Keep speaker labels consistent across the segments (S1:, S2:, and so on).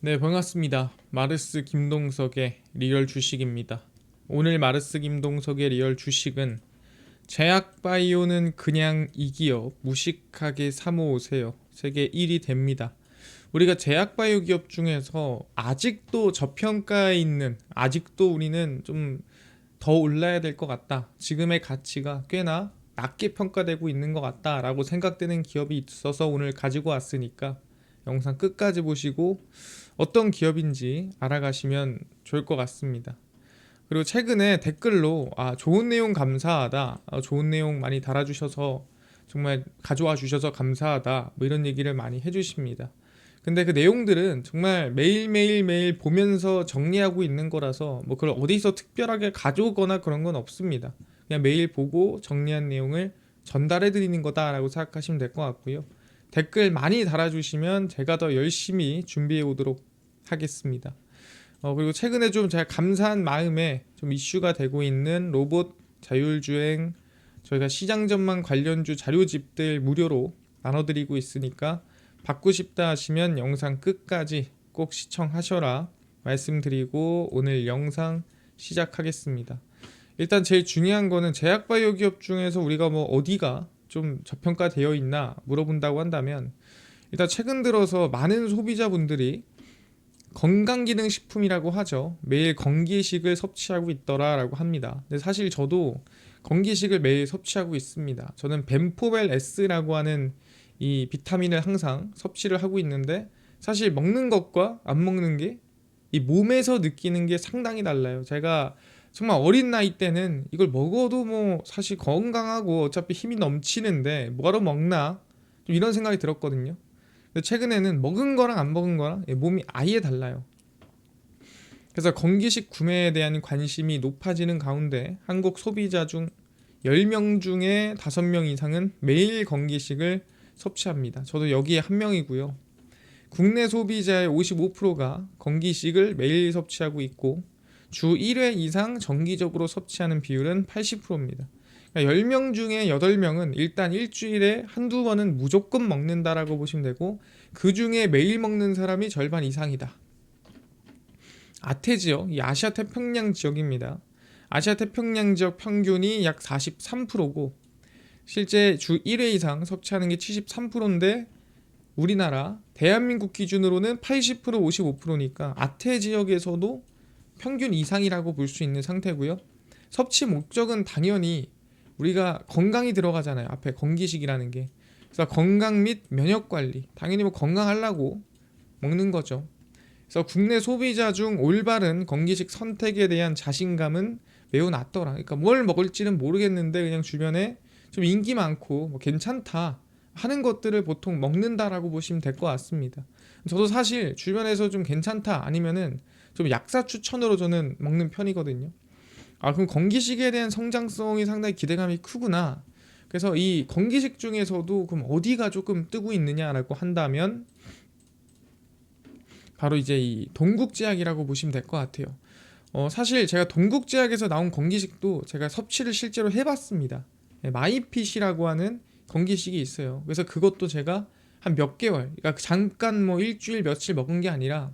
S1: 네, 반갑습니다. 마르스 김동석의 리얼 주식입니다. 오늘 마르스 김동석의 리얼 주식은 제약바이오는 그냥 이 기업 무식하게 사모으세요. 세계 1위 됩니다. 우리가 제약바이오 기업 중에서 아직도 저평가에 있는, 아직도 우리는 좀 더 올라야 될 것 같다. 지금의 가치가 꽤나 낮게 평가되고 있는 것 같다라고 생각되는 기업이 있어서 오늘 가지고 왔으니까 영상 끝까지 보시고 어떤 기업인지 알아가시면 좋을 것 같습니다. 그리고 최근에 댓글로 좋은 내용 감사하다, 좋은 내용 많이 달아주셔서 정말 가져와 주셔서 감사하다, 뭐 이런 얘기를 많이 해주십니다. 근데 그 내용들은 정말 매일 보면서 정리하고 있는 거라서 뭐 그걸 어디서 특별하게 가져오거나 그런 건 없습니다. 그냥 매일 보고 정리한 내용을 전달해 드리는 거다라고 생각하시면 될 것 같고요. 댓글 많이 달아주시면 제가 더 열심히 준비해 오도록 하겠습니다. 그리고 최근에 좀 제가 감사한 마음에 좀 이슈가 되고 있는 로봇 자율주행, 저희가 시장 전망 관련주 자료집들 무료로 나눠드리고 있으니까 받고 싶다 하시면 영상 끝까지 꼭 시청하셔라 말씀드리고 오늘 영상 시작하겠습니다. 일단 제일 중요한 거는 제약바이오 기업 중에서 우리가 뭐 어디가 좀 저평가되어 있나 물어본다고 한다면, 일단 최근 들어서 많은 소비자분들이 건강기능식품이라고 하죠. 매일 건기식을 섭취하고 있더라라고 합니다. 근데 사실 저도 건기식을 매일 섭취하고 있습니다. 저는 벤포벨 S라고 하는 이 비타민을 항상 섭취를 하고 있는데, 사실 먹는 것과 안 먹는 게 이 몸에서 느끼는 게 상당히 달라요. 제가 정말 어린 나이 때는 이걸 먹어도 뭐 사실 건강하고 어차피 힘이 넘치는데 뭐하러 먹나, 좀 이런 생각이 들었거든요. 근데 최근에는 먹은 거랑 안 먹은 거랑 몸이 아예 달라요. 그래서 건기식 구매에 대한 관심이 높아지는 가운데 한국 소비자 중 10명 중에 5명 이상은 매일 건기식을 섭취합니다. 저도 여기에 한 명이고요. 국내 소비자의 55%가 건기식을 매일 섭취하고 있고 주 1회 이상 정기적으로 섭취하는 비율은 80%입니다. 그러니까 10명 중에 8명은 일단 일주일에 한두 번은 무조건 먹는다라고 보시면 되고, 그 중에 매일 먹는 사람이 절반 이상이다. 아태 지역, 이 아시아 태평양 지역입니다. 아시아 태평양 지역 평균이 약 43%고 실제 주 1회 이상 섭취하는 게 73%인데 우리나라 대한민국 기준으로는 80% 55%니까 아태 지역에서도 평균 이상이라고 볼 수 있는 상태고요. 섭취 목적은 당연히 우리가 건강이 들어가잖아요. 앞에 건기식이라는 게. 그래서 건강 및 면역 관리. 당연히 뭐 건강하려고 먹는 거죠. 그래서 국내 소비자 중 올바른 건기식 선택에 대한 자신감은 매우 낮더라. 그러니까 뭘 먹을지는 모르겠는데 그냥 주변에 좀 인기 많고 뭐 괜찮다 하는 것들을 보통 먹는다라고 보시면 될 것 같습니다. 저도 사실 주변에서 좀 괜찮다 아니면은 좀 약사 추천으로 저는 먹는 편이거든요. 그럼 건기식에 대한 성장성이 상당히 기대감이 크구나. 그래서 이 건기식 중에서도 그럼 어디가 조금 뜨고 있느냐라고 한다면 바로 이제 이 동국제약이라고 보시면 될 것 같아요. 사실 제가 동국제약에서 나온 건기식도 제가 섭취를 실제로 해봤습니다. 마이핏이라고 하는 건기식이 있어요. 그래서 그것도 제가 한 몇 개월, 그러니까 잠깐 뭐 일주일 며칠 먹은 게 아니라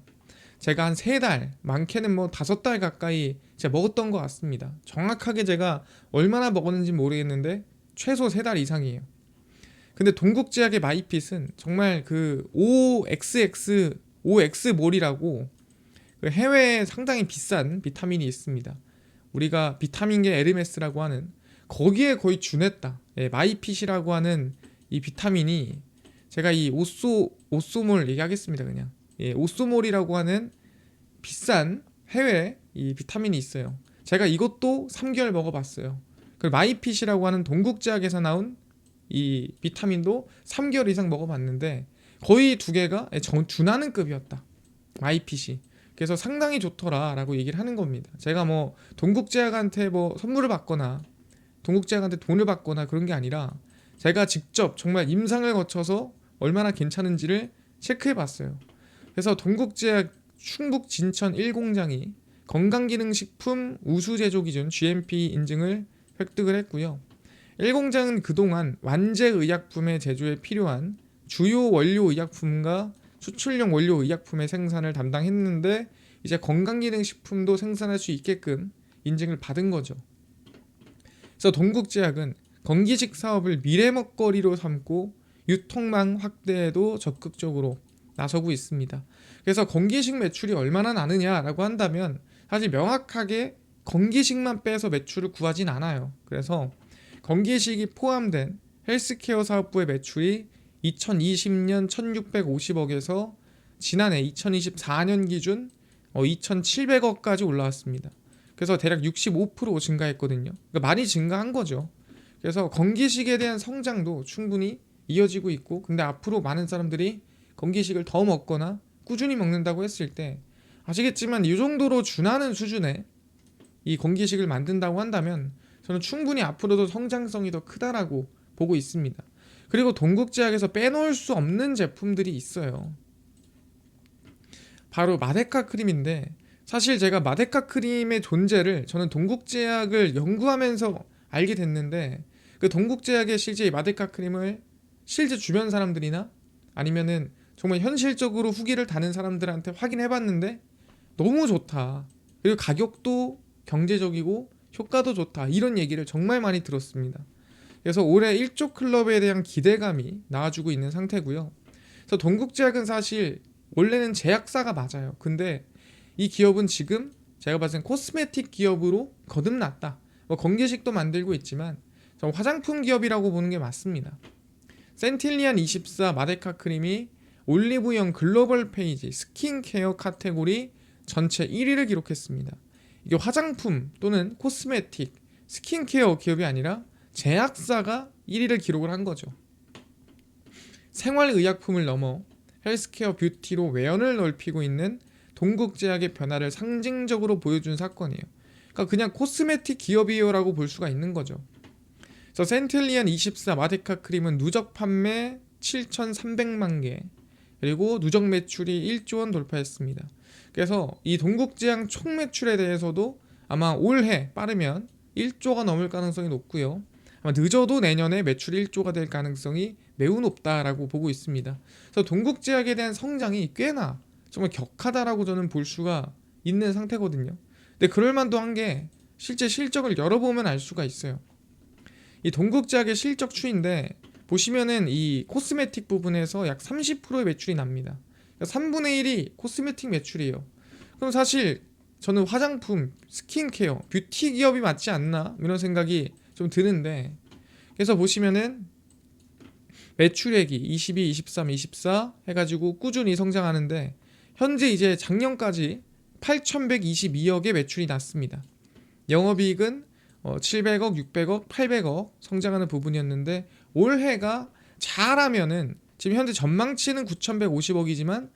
S1: 제가 한 3달, 많게는 뭐 5달 가까이 제가 먹었던 것 같습니다. 정확하게 제가 얼마나 먹었는지 모르겠는데 최소 3달 이상이에요. 근데 동국제약의 마이핏은 정말 그 OX몰이라고 그 해외에 상당히 비싼 비타민이 있습니다. 우리가 비타민계 에르메스라고 하는 거기에 거의 준했다. 마이핏이라고 하는 이 비타민이, 제가 이 오쏘몰 얘기하겠습니다. 그냥 오쏘몰이라고 하는 비싼 해외 이 비타민이 있어요. 제가 이것도 3개월 먹어봤어요. 그리고 마이핏이라고 하는 동국제약에서 나온 이 비타민도 3개월 이상 먹어봤는데 거의 두 개가 준하는 급이었다. 마이핏이. 그래서 상당히 좋더라라고 얘기를 하는 겁니다. 제가 뭐 동국제약한테 뭐 선물을 받거나 동국제약한테 돈을 받거나 그런 게 아니라 제가 직접 정말 임상을 거쳐서 얼마나 괜찮은지를 체크해 봤어요. 그래서 동국제약 충북 진천 1공장이 건강기능식품 우수제조 기준 GMP 인증을 획득을 했고요. 1공장은 그동안 완제의약품의 제조에 필요한 주요 원료 의약품과 수출용 원료 의약품의 생산을 담당했는데 이제 건강기능식품도 생산할 수 있게끔 인증을 받은 거죠. 그래서 동국제약은 건기식 사업을 미래 먹거리로 삼고 유통망 확대에도 적극적으로 나서고 있습니다. 그래서 건기식 매출이 얼마나 나느냐라고 한다면 사실 명확하게 건기식만 빼서 매출을 구하진 않아요. 그래서 건기식이 포함된 헬스케어 사업부의 매출이 2020년 1650억에서 지난해 2024년 기준 2700억까지 올라왔습니다. 그래서 대략 65% 증가했거든요. 그러니까 많이 증가한 거죠. 그래서 건기식에 대한 성장도 충분히 이어지고 있고, 근데 앞으로 많은 사람들이 건기식을 더 먹거나 꾸준히 먹는다고 했을 때 아시겠지만 이 정도로 준하는 수준의 이 건기식을 만든다고 한다면 저는 충분히 앞으로도 성장성이 더 크다라고 보고 있습니다. 그리고 동국제약에서 빼놓을 수 없는 제품들이 있어요. 바로 마데카 크림인데, 사실 제가 마데카 크림의 존재를 저는 동국제약을 연구하면서 알게 됐는데, 그 동국제약의 실제 이 마데카 크림을 실제 주변 사람들이나 아니면은 정말 현실적으로 후기를 다는 사람들한테 확인해봤는데 너무 좋다, 그리고 가격도 경제적이고 효과도 좋다, 이런 얘기를 정말 많이 들었습니다. 그래서 올해 1조 클럽에 대한 기대감이 나와주고 있는 상태고요. 그래서 동국제약은 사실 원래는 제약사가 맞아요. 근데 이 기업은 지금 제가 봤을 땐 코스메틱 기업으로 거듭났다. 뭐 건기식도 만들고 있지만 전 화장품 기업이라고 보는 게 맞습니다. 센틸리안 24 마데카 크림이 올리브영 글로벌 페이지 스킨케어 카테고리 전체 1위를 기록했습니다. 이게 화장품 또는 코스메틱, 스킨케어 기업이 아니라 제약사가 1위를 기록을 한 거죠. 생활의약품을 넘어 헬스케어 뷰티로 외연을 넓히고 있는 동국제약의 변화를 상징적으로 보여준 사건이에요. 그러니까 그냥 코스메틱 기업이에요라고 볼 수가 있는 거죠. 그래서 센틸리안 24 마데카 크림은 누적 판매 7,300만 개, 그리고 누적 매출이 1조 원 돌파했습니다. 그래서 이 동국제약 총 매출에 대해서도 아마 올해 빠르면 1조가 넘을 가능성이 높고요. 아마 늦어도 내년에 매출 1조가 될 가능성이 매우 높다라고 보고 있습니다. 그래서 동국제약에 대한 성장이 꽤나 정말 격하다라고 저는 볼 수가 있는 상태거든요. 근데 그럴만도 한 게 실제 실적을 열어보면 알 수가 있어요. 이 동국제약의 실적 추인데 보시면은 이 코스메틱 부분에서 약 30%의 매출이 납니다. 그러니까 3분의 1이 코스메틱 매출이에요. 그럼 사실 저는 화장품, 스킨케어, 뷰티 기업이 맞지 않나? 이런 생각이 좀 드는데, 그래서 보시면은 매출액이 22, 23, 24 해가지고 꾸준히 성장하는데 현재 이제 작년까지 8,122억의 매출이 났습니다. 영업이익은 700억, 600억, 800억 성장하는 부분이었는데 올해가 잘하면은 지금 현재 전망치는 9,150억이지만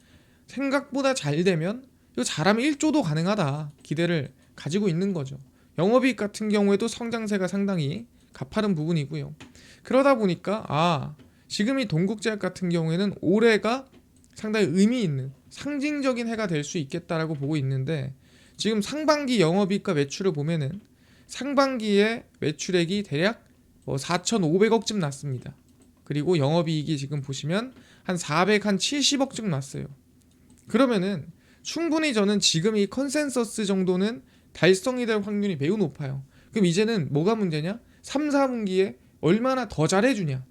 S1: 생각보다 잘 되면 이거 잘하면 1조도 가능하다 기대를 가지고 있는 거죠. 영업이익 같은 경우에도 성장세가 상당히 가파른 부분이고요. 그러다 보니까 지금 이 동국제약 같은 경우에는 올해가 상당히 의미 있는 상징적인 해가 될 수 있겠다라고 보고 있는데, 지금 상반기 영업이익과 매출을 보면은 상반기에 매출액이 대략 4,500억쯤 났습니다. 그리고 영업이익이 지금 보시면 한 470억쯤 났어요. 그러면은 충분히 저는 지금 이 컨센서스 정도는 달성이 될 확률이 매우 높아요. 그럼 이제는 뭐가 문제냐? 3, 4분기에 얼마나 더 잘해주냐,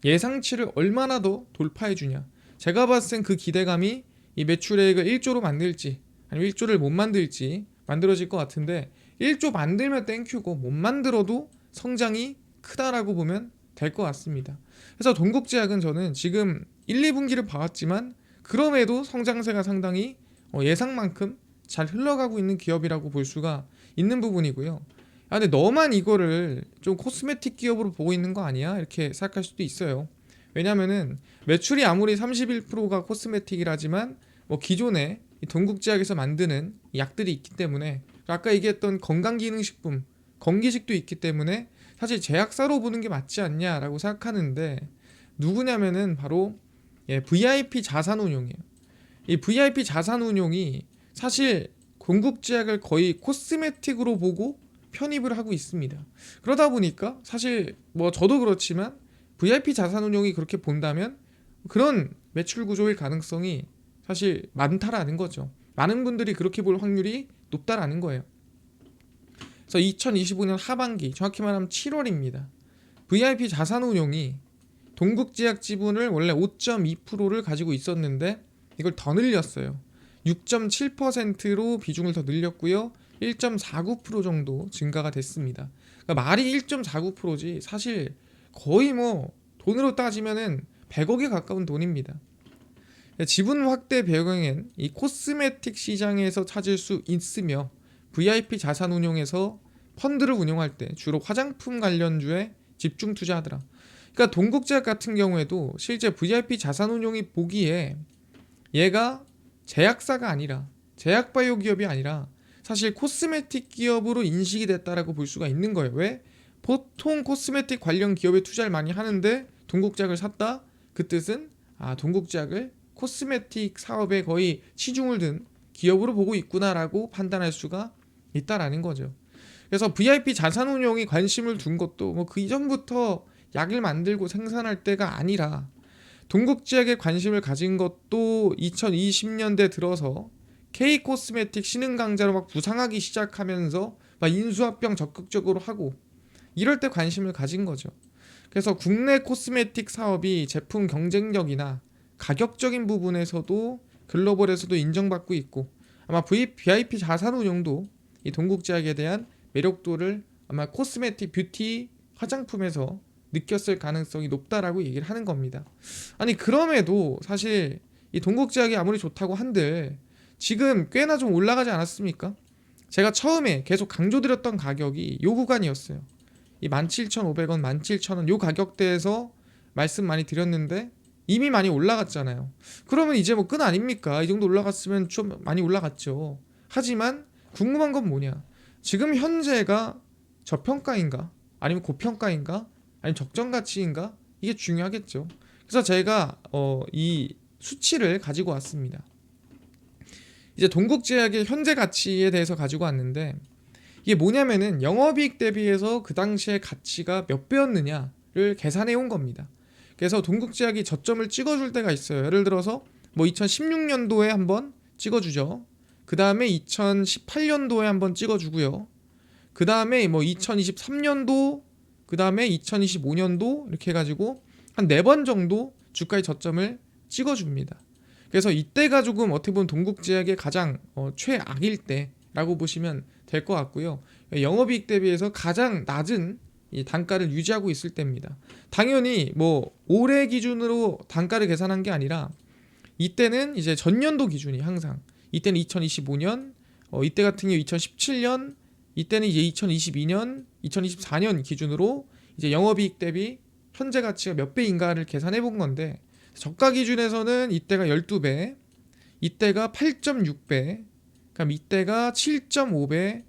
S1: 예상치를 얼마나 더 돌파해주냐. 제가 봤을 땐 그 기대감이 이 매출액을 1조로 만들지 아니면 1조를 못 만들지 만들어질 것 같은데, 1조 만들면 땡큐고 못 만들어도 성장이 크다라고 보면 될 것 같습니다. 그래서 동국제약은 저는 지금 1, 2분기를 봐왔지만 그럼에도 성장세가 상당히 예상만큼 잘 흘러가고 있는 기업이라고 볼 수가 있는 부분이고요. 근데 너만 이거를 좀 코스메틱 기업으로 보고 있는 거 아니야? 이렇게 생각할 수도 있어요. 왜냐면은 매출이 아무리 31%가 코스메틱이라지만 기존에 이 동국제약에서 만드는 약들이 있기 때문에, 아까 얘기했던 건강기능식품, 건기식도 있기 때문에 사실 제약사로 보는 게 맞지 않냐라고 생각하는데, 누구냐면은 바로 VIP 자산운용이에요. 이 VIP 자산운용이 사실 동국제약을 거의 코스메틱으로 보고 편입을 하고 있습니다. 그러다 보니까 사실 저도 그렇지만 VIP 자산운용이 그렇게 본다면 그런 매출 구조일 가능성이 사실 많다라는 거죠. 많은 분들이 그렇게 볼 확률이 높다라는 거예요. 그래서 2025년 하반기, 정확히 말하면 7월입니다. VIP 자산운용이 동국제약 지분을 원래 5.2%를 가지고 있었는데 이걸 더 늘렸어요. 6.7%로 비중을 더 늘렸고요. 1.49% 정도 증가가 됐습니다. 그러니까 말이 1.49%지 사실 거의 뭐 돈으로 따지면은 100억에 가까운 돈입니다. 지분 확대 배경엔 이 코스메틱 시장에서 찾을 수 있으며 VIP 자산운용에서 펀드를 운용할 때 주로 화장품 관련주에 집중 투자하더라. 그러니까 동국제약 같은 경우에도 실제 VIP 자산운용이 보기에 얘가 제약사가 아니라 제약바이오 기업이 아니라 사실 코스메틱 기업으로 인식이 됐다라고 볼 수가 있는 거예요. 왜? 보통 코스메틱 관련 기업에 투자를 많이 하는데 동국제약을 샀다? 그 뜻은 동국제약을 코스메틱 사업에 거의 치중을 둔 기업으로 보고 있구나라고 판단할 수가 있다라는 거죠. 그래서 VIP 자산운용이 관심을 둔 것도 뭐 그 이전부터 약을 만들고 생산할 때가 아니라 동국제약에 관심을 가진 것도 2020년대 들어서 K코스메틱 신흥 강자로 막 부상하기 시작하면서 막 인수합병 적극적으로 하고 이럴 때 관심을 가진 거죠. 그래서 국내 코스메틱 사업이 제품 경쟁력이나 가격적인 부분에서도 글로벌에서도 인정받고 있고 아마 VIP 자산운용도 이 동국제약에 대한 매력도를 아마 코스메틱 뷰티 화장품에서 느꼈을 가능성이 높다라고 얘기를 하는 겁니다. 아니 그럼에도 사실 이 동국제약이 아무리 좋다고 한들 지금 꽤나 좀 올라가지 않았습니까? 제가 처음에 계속 강조드렸던 가격이 요 구간이었어요. 이 17,500원, 17,000원 요 가격대에서 말씀 많이 드렸는데 이미 많이 올라갔잖아요. 그러면 이제 뭐 끈 아닙니까? 이 정도 올라갔으면 좀 많이 올라갔죠. 하지만 궁금한 건 뭐냐? 지금 현재가 저평가인가? 아니면 고평가인가? 아니면 적정 가치인가? 이게 중요하겠죠. 그래서 제가 이 수치를 가지고 왔습니다. 이제 동국제약의 현재 가치에 대해서 가지고 왔는데 이게 뭐냐면은 영업이익 대비해서 그 당시의 가치가 몇 배였느냐를 계산해 온 겁니다. 그래서 동국제약이 저점을 찍어줄 때가 있어요. 예를 들어서 뭐 2016년도에 한번 찍어주죠. 그 다음에 2018년도에 한번 찍어주고요. 그 다음에 뭐 2023년도, 그 다음에 2025년도 이렇게 해가지고 한 4번 정도 주가의 저점을 찍어줍니다. 그래서 이때가 조금 어떻게 보면 동국제약의 가장 최악일 때라고 보시면 될 것 같고요. 영업이익 대비해서 가장 낮은 이 단가를 유지하고 있을 때입니다. 당연히 뭐 올해 기준으로 단가를 계산한 게 아니라 이때는 이제 전년도 기준이 항상 이때는 2025년, 이때 같은 경우 2017년, 이때는 이제 2022년, 2024년 기준으로 이제 영업이익 대비 현재 가치가 몇 배인가를 계산해 본 건데 저가 기준에서는 이때가 12배, 이때가 8.6배, 그럼 이때가 7.5배,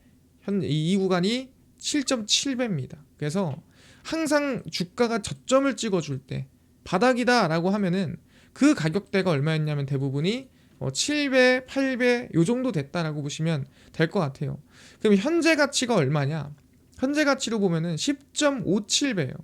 S1: 이 구간이 7.7배입니다. 그래서 항상 주가가 저점을 찍어줄 때 바닥이다라고 하면은 그 가격대가 얼마였냐면 대부분이 7배, 8배 요 정도 됐다라고 보시면 될 것 같아요. 그럼 현재 가치가 얼마냐? 현재 가치로 보면은 10.57배예요.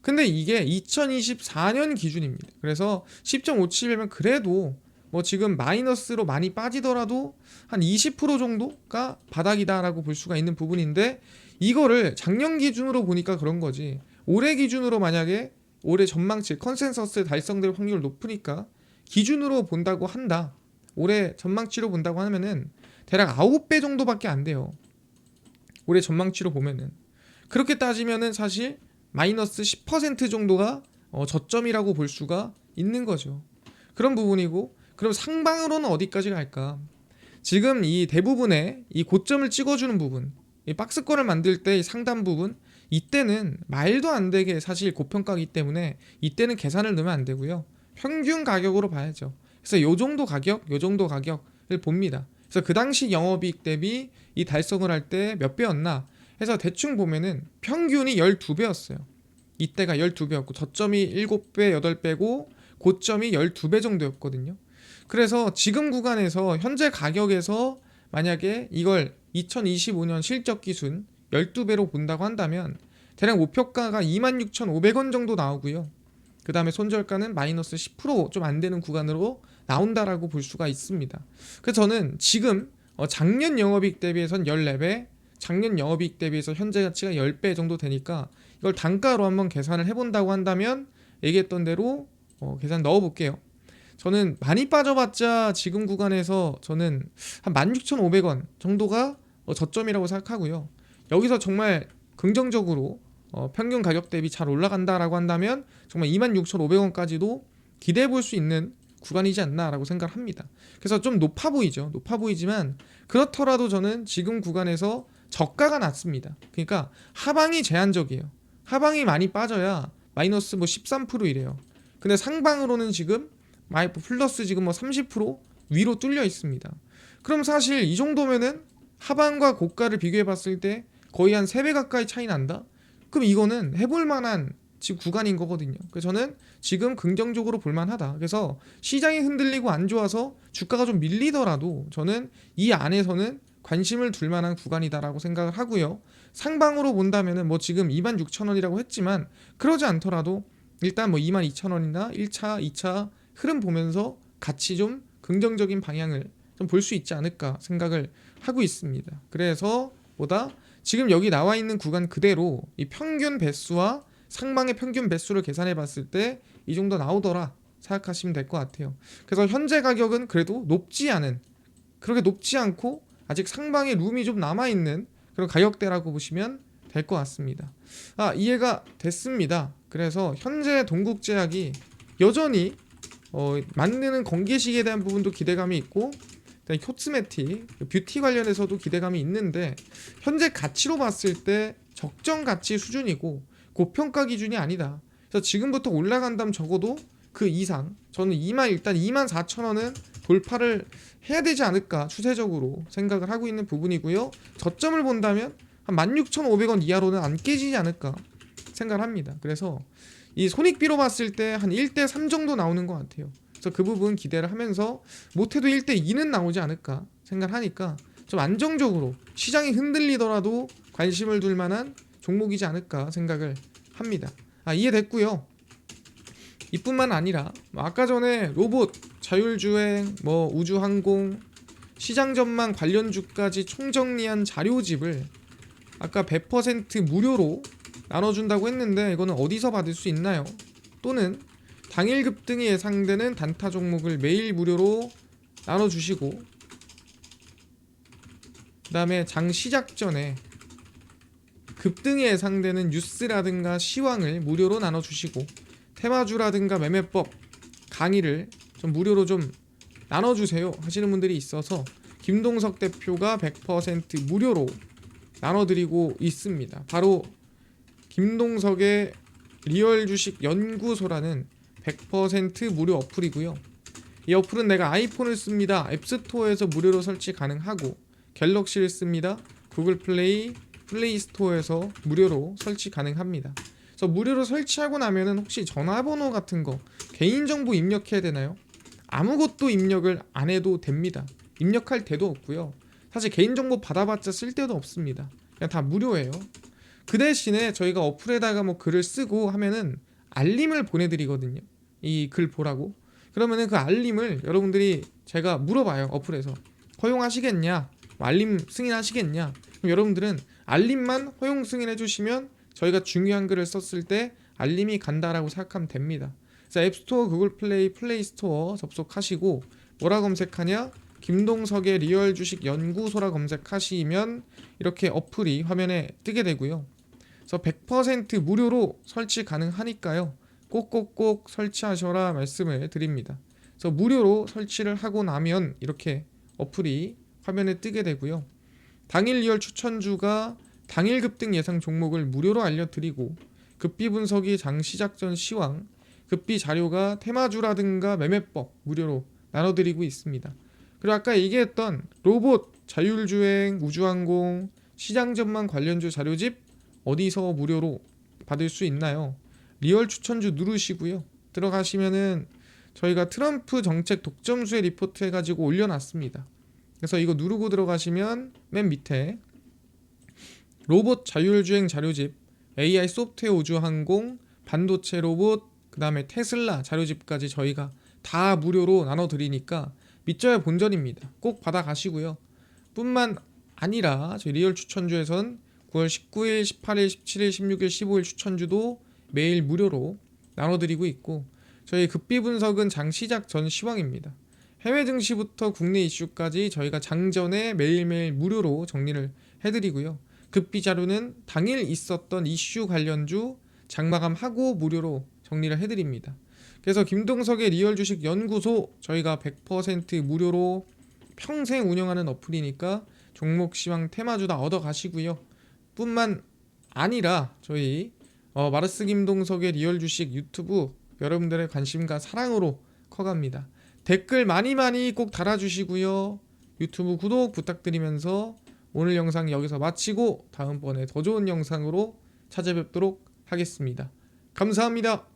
S1: 근데 이게 2024년 기준입니다. 그래서 10.57배면 그래도 뭐 지금 마이너스로 많이 빠지더라도 한 20% 정도가 바닥이다라고 볼 수가 있는 부분인데 이거를 작년 기준으로 보니까 그런 거지 올해 기준으로 만약에 올해 전망치 컨센서스 달성될 확률 높으니까 기준으로 본다고 한다. 올해 전망치로 본다고 하면은 대략 9배 정도밖에 안 돼요. 올해 전망치로 보면은 그렇게 따지면은 사실 마이너스 10% 정도가 저점이라고 볼 수가 있는 거죠. 그런 부분이고 그럼 상방으로는 어디까지 갈까? 지금 이 대부분의 이 고점을 찍어주는 부분 이 박스권을 만들 때 상단 부분 이때는 말도 안 되게 사실 고평가이기 때문에 이때는 계산을 넣으면 안 되고요. 평균 가격으로 봐야죠. 그래서 요 정도 가격, 요 정도 가격을 봅니다. 그래서 그 당시 영업이익 대비 이 달성을 할 때 몇 배였나 해서 대충 보면은 평균이 12배였어요. 이때가 12배였고 저점이 7배, 8배고 고점이 12배 정도였거든요. 그래서 지금 구간에서 현재 가격에서 만약에 이걸 2025년 실적 기준 12배로 본다고 한다면 대략 목표가가 26,500원 정도 나오고요. 그 다음에 손절가는 마이너스 10% 좀 안 되는 구간으로 나온다라고 볼 수가 있습니다. 그래서 저는 지금 작년 영업이익 대비해선 14배, 작년 영업이익 대비해서 현재 가치가 10배 정도 되니까 이걸 단가로 한번 계산을 해본다고 한다면 얘기했던 대로 계산 넣어볼게요. 저는 많이 빠져봤자 지금 구간에서 저는 한 16,500원 정도가 저점이라고 생각하고요. 여기서 정말 긍정적으로 평균 가격 대비 잘 올라간다라고 한다면 정말 26,500원까지도 기대해 볼 수 있는 구간이지 않나라고 생각을 합니다. 그래서 좀 높아 보이죠. 높아 보이지만 그렇더라도 저는 지금 구간에서 저가가 낮습니다. 그러니까 하방이 제한적이에요. 하방이 많이 빠져야 마이너스 뭐 13% 이래요. 근데 상방으로는 지금 플러스 지금 뭐 30% 위로 뚫려 있습니다. 그럼 사실 이 정도면은 하방과 고가를 비교해 봤을 때 거의 한 3배 가까이 차이 난다? 그럼 이거는 해볼 만한 지금 구간인 거거든요. 그래서 저는 지금 긍정적으로 볼만하다. 그래서 시장이 흔들리고 안 좋아서 주가가 좀 밀리더라도 저는 이 안에서는 관심을 둘 만한 구간이다라고 생각을 하고요. 상방으로 본다면은 뭐 지금 26,000원이라고 했지만 그러지 않더라도 일단 뭐 22,000원이나 1차, 2차 흐름 보면서 같이 좀 긍정적인 방향을 좀 볼 수 있지 않을까 생각을 하고 있습니다. 그래서 지금 여기 나와 있는 구간 그대로 이 평균 배수와 상방의 평균 배수를 계산해 봤을 때 이 정도 나오더라 생각하시면 될 것 같아요. 그래서 현재 가격은 그래도 그렇게 높지 않고 아직 상방에 룸이 좀 남아있는 그런 가격대라고 보시면 될 것 같습니다. 이해가 됐습니다. 그래서 현재 동국제약이 여전히 만드는 건기식에 대한 부분도 기대감이 있고 코스메틱, 뷰티 관련해서도 기대감이 있는데 현재 가치로 봤을 때 적정 가치 수준이고 고평가 기준이 아니다. 그래서 지금부터 올라간다면 적어도 그 이상 저는 일단 24,000원은 돌파를 해야 되지 않을까 추세적으로 생각을 하고 있는 부분이고요. 저점을 본다면 한 16,500원 이하로는 안 깨지지 않을까 생각을 합니다. 그래서 이 손익비로 봤을 때 한 1대3 정도 나오는 것 같아요. 그래서 그 부분 기대를 하면서 못해도 1대2는 나오지 않을까 생각을 하니까 좀 안정적으로 시장이 흔들리더라도 관심을 둘 만한 종목이지 않을까 생각을 합니다. 이해됐고요. 이뿐만 아니라 아까 전에 로봇, 자율주행, 우주항공, 시장 전망 관련주까지 총정리한 자료집을 아까 100% 무료로 나눠준다고 했는데 이거는 어디서 받을 수 있나요? 또는 당일 급등이 예상되는 단타 종목을 매일 무료로 나눠주시고 그 다음에 장 시작 전에 급등이 예상되는 뉴스라든가 시황을 무료로 나눠주시고 테마주라든가 매매법 강의를 좀 무료로 좀 나눠주세요 하시는 분들이 있어서 김동석 대표가 100% 무료로 나눠드리고 있습니다. 바로 김동석의 리얼 주식 연구소라는 100% 무료 어플이고요. 이 어플은 내가 아이폰을 씁니다. 앱스토어에서 무료로 설치 가능하고 갤럭시를 씁니다. 구글 플레이 스토어에서 무료로 설치 가능합니다. 그래서 무료로 설치하고 나면은 혹시 전화번호 같은 거 개인정보 입력해야 되나요? 아무것도 입력을 안 해도 됩니다. 입력할 데도 없고요. 사실 개인정보 받아봤자 쓸 데도 없습니다. 그냥 다 무료예요. 그 대신에 저희가 어플에다가 글을 쓰고 하면은 알림을 보내드리거든요. 이 글 보라고. 그러면은 그 알림을 여러분들이 제가 물어봐요. 어플에서 허용하시겠냐? 알림 승인하시겠냐? 그럼 여러분들은 알림만 허용 승인해주시면 저희가 중요한 글을 썼을 때 알림이 간다라고 생각하면 됩니다. 그래서 앱스토어, 구글 플레이 스토어 접속하시고 뭐라 검색하냐? 김동석의 리얼 주식 연구소라 검색하시면 이렇게 어플이 화면에 뜨게 되고요. 그래서 100% 무료로 설치 가능하니까요. 꼭꼭꼭 설치하셔라 말씀을 드립니다. 그래서 무료로 설치를 하고 나면 이렇게 어플이 화면에 뜨게 되고요. 당일 리얼 추천주가 당일 급등 예상 종목을 무료로 알려드리고 급비 분석이 장 시작 전 시황, 급비 자료가 테마주라든가 매매법 무료로 나눠드리고 있습니다. 그리고 아까 얘기했던 로봇, 자율주행, 우주항공, 시장 전망 관련주 자료집 어디서 무료로 받을 수 있나요? 리얼 추천주 누르시고요. 들어가시면은 저희가 트럼프 정책 독점수의 리포트 해가지고 올려놨습니다. 그래서 이거 누르고 들어가시면 맨 밑에 로봇 자율주행 자료집, AI 소프트웨어 우주항공, 반도체 로봇, 그 다음에 테슬라 자료집까지 저희가 다 무료로 나눠드리니까 믿져야 본전입니다. 꼭 받아가시고요. 뿐만 아니라 저희 리얼 추천주에선 9월 19일, 18일, 17일, 16일, 15일 추천주도 매일 무료로 나눠드리고 있고, 저희 급비 분석은 장 시작 전 시황입니다. 해외 증시부터 국내 이슈까지 저희가 장전에 매일매일 무료로 정리를 해드리고요. 급비 자료는 당일 있었던 이슈 관련주 장마감하고 무료로 정리를 해드립니다. 그래서 김동석의 리얼 주식 연구소 저희가 100% 무료로 평생 운영하는 어플이니까 종목 시황 테마주 다 얻어 가시고요. 뿐만 아니라 저희 마르스 김동석의 리얼 주식 유튜브 여러분들의 관심과 사랑으로 커갑니다. 댓글 많이 많이 꼭 달아주시고요. 유튜브 구독 부탁드리면서 오늘 영상 여기서 마치고 다음번에 더 좋은 영상으로 찾아뵙도록 하겠습니다. 감사합니다.